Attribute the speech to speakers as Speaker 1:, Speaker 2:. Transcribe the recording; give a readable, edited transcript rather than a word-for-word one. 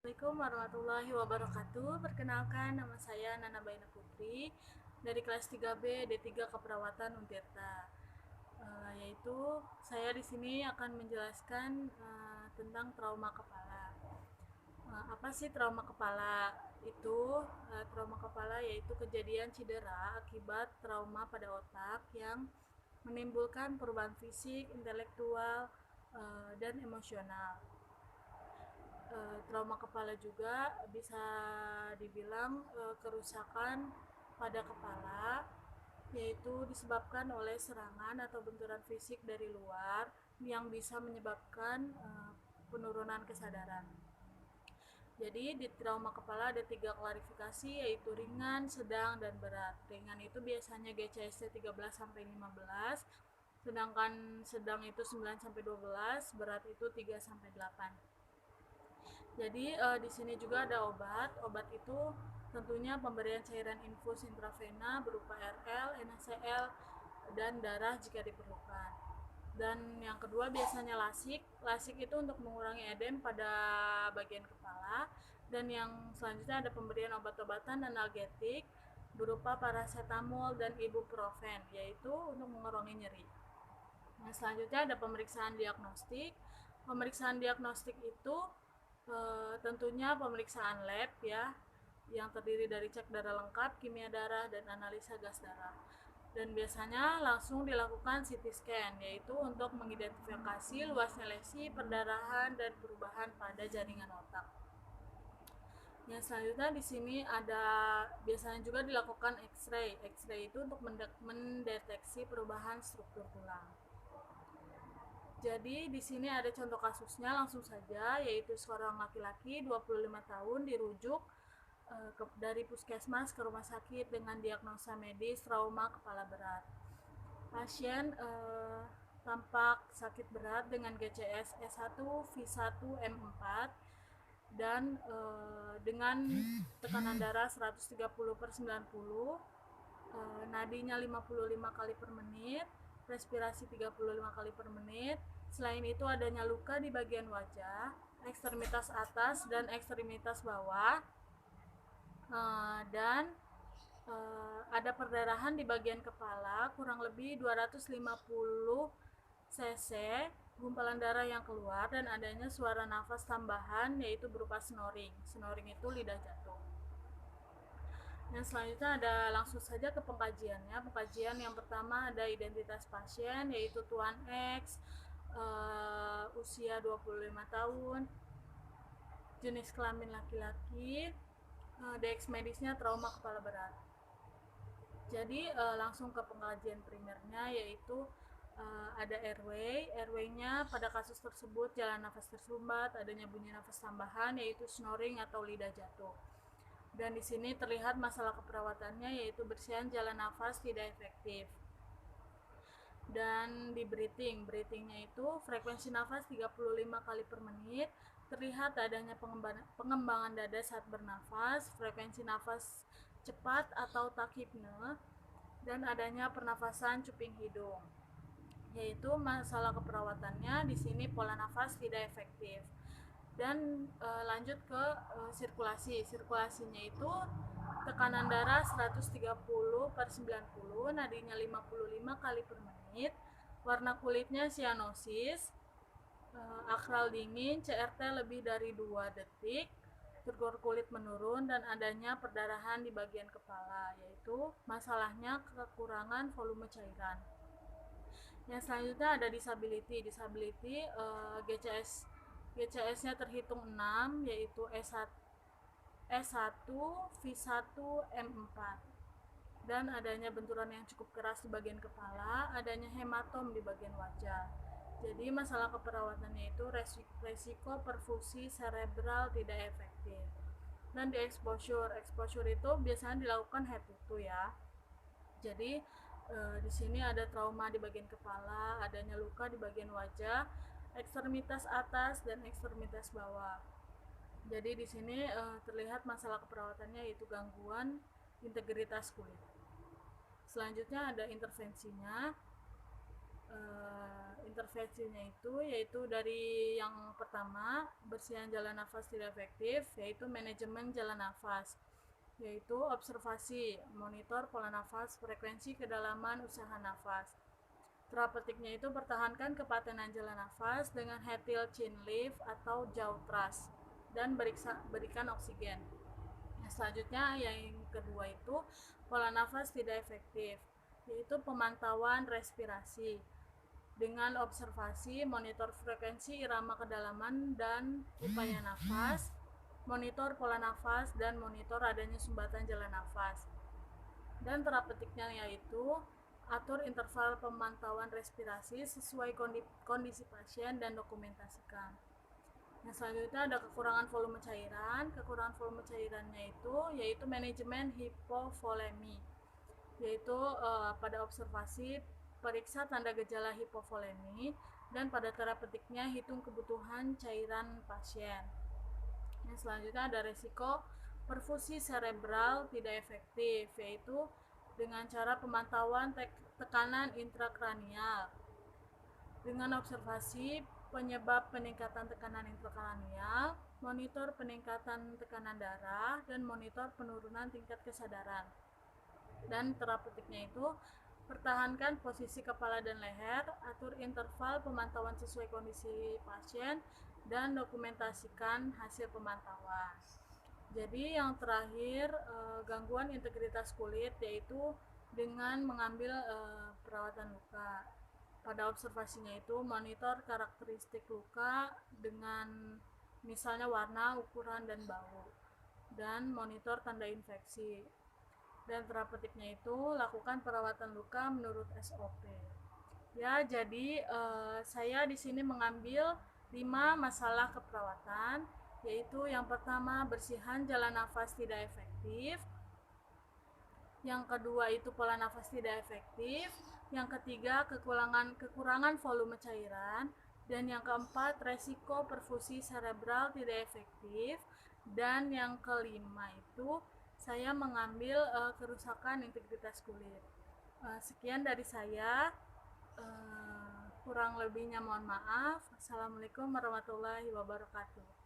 Speaker 1: Assalamualaikum warahmatullahi wabarakatuh. Perkenalkan, nama saya Nana Baina Putri dari kelas 3B D3 Keperawatan Untirta. Yaitu saya di sini akan menjelaskan tentang trauma kepala. Apa sih trauma kepala? Trauma kepala yaitu kejadian cedera akibat trauma pada otak yang menimbulkan perubahan fisik, intelektual, dan emosional. Trauma kepala juga bisa dibilang kerusakan pada kepala, yaitu disebabkan oleh serangan atau benturan fisik dari luar yang bisa menyebabkan penurunan kesadaran. Jadi di trauma kepala ada 3 klarifikasi, yaitu ringan, sedang, dan berat. Ringan itu biasanya GCS 13 sampai 15, sedangkan sedang itu 9 sampai 12, berat itu 3 sampai 8. Jadi di sini juga ada obat. Obat itu tentunya pemberian cairan infus intravena berupa RL, NaCl, dan darah jika diperlukan. Dan yang kedua biasanya lasik. Lasik itu untuk mengurangi edem pada bagian kepala. Dan yang selanjutnya ada pemberian obat-obatan analgetik berupa paracetamol dan ibuprofen, yaitu untuk mengurangi nyeri. Nah, selanjutnya ada pemeriksaan diagnostik. Pemeriksaan diagnostik itu tentunya pemeriksaan lab ya, yang terdiri dari cek darah lengkap, kimia darah, dan analisa gas darah. Dan biasanya langsung dilakukan CT scan, yaitu untuk mengidentifikasi luasnya lesi, perdarahan, dan perubahan pada jaringan otak. Yang selanjutnya di sini ada biasanya juga dilakukan X-ray. X-ray itu untuk mendeteksi perubahan struktur tulang. Jadi di sini ada contoh kasusnya langsung saja, yaitu seorang laki-laki 25 tahun dirujuk dari puskesmas ke rumah sakit dengan diagnosa medis trauma kepala berat. Pasien tampak sakit berat dengan GCS S1, V1, M4 dan dengan tekanan darah 130/90, nadinya 55 kali per menit, respirasi 35 kali per menit. Selain itu adanya luka di bagian wajah, ekstremitas atas dan ekstremitas bawah, dan ada perdarahan di bagian kepala kurang lebih 250 cc, gumpalan darah yang keluar, dan adanya suara nafas tambahan yaitu berupa snoring. Snoring itu lidah jatuh. Yang selanjutnya ada langsung saja ke pengkajiannya. Pengkajian yang pertama ada identitas pasien, yaitu Tuan X, usia 25 tahun, jenis kelamin laki-laki, DX medisnya trauma kepala berat. Jadi langsung ke pengkajian primernya, yaitu ada airway-nya pada kasus tersebut jalan nafas tersumbat, adanya bunyi nafas tambahan yaitu snoring atau lidah jatuh. Dan di sini terlihat masalah keperawatannya, yaitu bersihan jalan nafas tidak efektif. Dan di breathingnya itu frekuensi nafas 35 kali per menit, terlihat adanya pengembangan dada saat bernafas, frekuensi nafas cepat atau takhipne, dan adanya pernafasan cuping hidung. Yaitu masalah keperawatannya di sini pola nafas tidak efektif. Dan lanjut ke sirkulasi. Sirkulasinya itu tekanan darah 130/90, nadinya 55 kali per menit, warna kulitnya cyanosis, akral dingin, CRT lebih dari 2 detik, turgor kulit menurun, dan adanya perdarahan di bagian kepala, yaitu masalahnya kekurangan volume cairan. Yang selanjutnya ada disability. GCS-nya terhitung 6, yaitu S1, V1, M4. Dan adanya benturan yang cukup keras di bagian kepala, adanya hematom di bagian wajah. Jadi masalah keperawatannya itu resiko perfusi cerebral tidak efektif. Dan di exposure itu biasanya dilakukan head to toe ya. Jadi di sini ada trauma di bagian kepala, adanya luka di bagian wajah, ekstremitas atas dan ekstremitas bawah. Jadi di sini terlihat masalah keperawatannya yaitu gangguan integritas kulit. Selanjutnya ada intervensinya. intervensinya itu yaitu dari yang pertama, bersihan jalan nafas tidak efektif, yaitu manajemen jalan nafas, yaitu observasi, monitor pola nafas, frekuensi, kedalaman usaha nafas. Terapeutiknya itu pertahankan kepatenan jalan nafas dengan hetil chin lift atau jaw thrust dan berikan oksigen. Nah, selanjutnya yang kedua itu pola nafas tidak efektif, yaitu pemantauan respirasi dengan observasi, monitor frekuensi, irama kedalaman dan upaya nafas, monitor pola nafas dan monitor adanya sumbatan jalan nafas. Dan terapeutiknya yaitu atur interval pemantauan respirasi sesuai kondisi pasien dan dokumentasikan. Nah, selanjutnya ada kekurangan volume cairan. Kekurangan volume cairannya itu yaitu manajemen hipovolemi, yaitu pada observasi periksa tanda gejala hipovolemi dan pada terapeutiknya hitung kebutuhan cairan pasien. Yang selanjutnya ada resiko perfusi cerebral tidak efektif, yaitu dengan cara pemantauan tekanan intrakranial dengan observasi penyebab peningkatan tekanan intrakranial, monitor peningkatan tekanan darah, dan monitor penurunan tingkat kesadaran. Dan terapeutiknya itu pertahankan posisi kepala dan leher, atur interval pemantauan sesuai kondisi pasien, dan dokumentasikan hasil pemantauan. Jadi yang terakhir, gangguan integritas kulit, yaitu dengan mengambil perawatan luka. Pada observasinya itu monitor karakteristik luka dengan misalnya warna, ukuran, dan bau, dan monitor tanda infeksi. Dan terapeutiknya itu lakukan perawatan luka menurut SOP. Ya, jadi saya di sini mengambil 5 masalah keperawatan, yaitu yang pertama bersihan jalan nafas tidak efektif, yang kedua itu pola nafas tidak efektif, yang ketiga kekurangan volume cairan, dan yang keempat resiko perfusi cerebral tidak efektif, dan yang kelima itu saya mengambil kerusakan integritas kulit. Sekian dari saya, kurang lebihnya mohon maaf. Assalamualaikum warahmatullahi wabarakatuh.